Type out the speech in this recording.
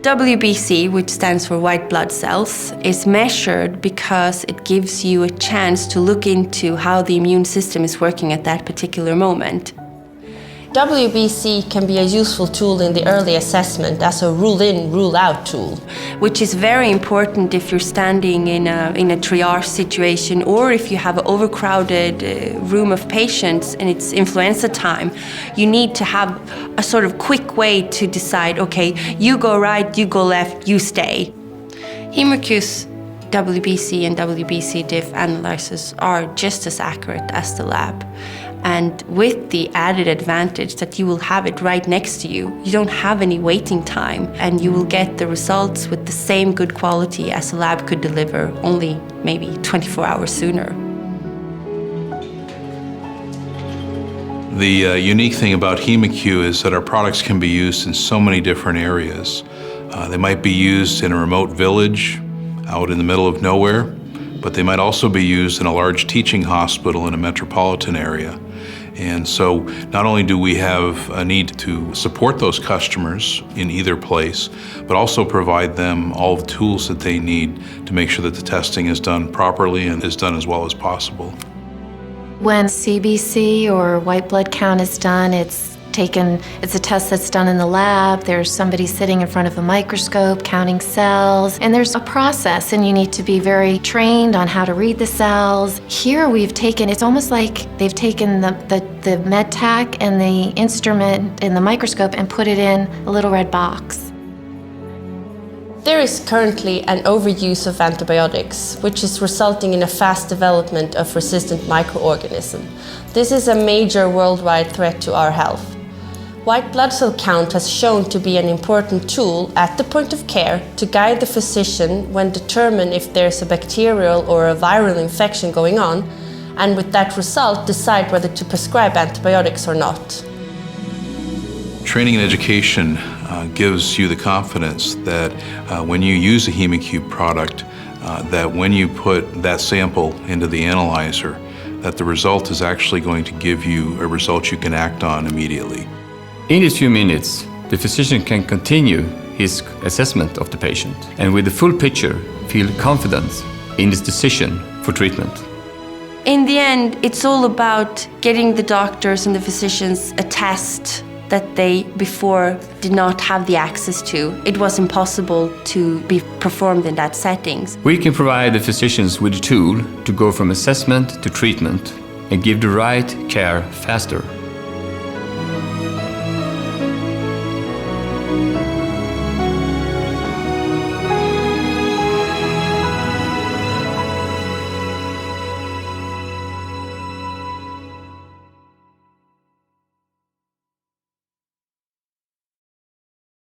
WBC, which stands for white blood cells, is measured because it gives you a chance to look into how the immune system is working at that particular moment. WBC can be a useful tool in the early assessment as a rule-in, rule-out tool. Which is very important if you're standing in a triage situation, or if you have an overcrowded room of patients and it's influenza time. You need to have a sort of quick way to decide, okay, you go right, you go left, you stay. HemoCue's WBC and WBC diff analyzers are just as accurate as the lab. And with the added advantage that you will have it right next to you, you don't have any waiting time, and you will get the results with the same good quality as a lab could deliver, only maybe 24 hours sooner. The unique thing about HemoCue is that our products can be used in so many different areas. They might be used in a remote village, out in the middle of nowhere, but they might also be used in a large teaching hospital in a metropolitan area. And so not only do we have a need to support those customers in either place, but also provide them all the tools that they need to make sure that the testing is done properly and is done as well as possible. When CBC or white blood count is done, it's a test that's done in the lab. There's somebody sitting in front of a microscope counting cells, and there's a process, and you need to be very trained on how to read the cells. Here it's almost like they've taken the med tech and the instrument and the microscope and put it in a little red box. There is currently an overuse of antibiotics, which is resulting in a fast development of resistant microorganisms. This is a major worldwide threat to our health. White blood cell count has shown to be an important tool at the point of care to guide the physician when determine if there's a bacterial or a viral infection going on, and with that result decide whether to prescribe antibiotics or not. Training and education gives you the confidence that when you use a HemoCue product, that when you put that sample into the analyzer, that the result is actually going to give you a result you can act on immediately. In these few minutes, the physician can continue his assessment of the patient and with the full picture feel confidence in his decision for treatment. In the end, it's all about getting the doctors and the physicians a test that they before did not have the access to. It was impossible to be performed in that settings. We can provide the physicians with a tool to go from assessment to treatment and give the right care faster.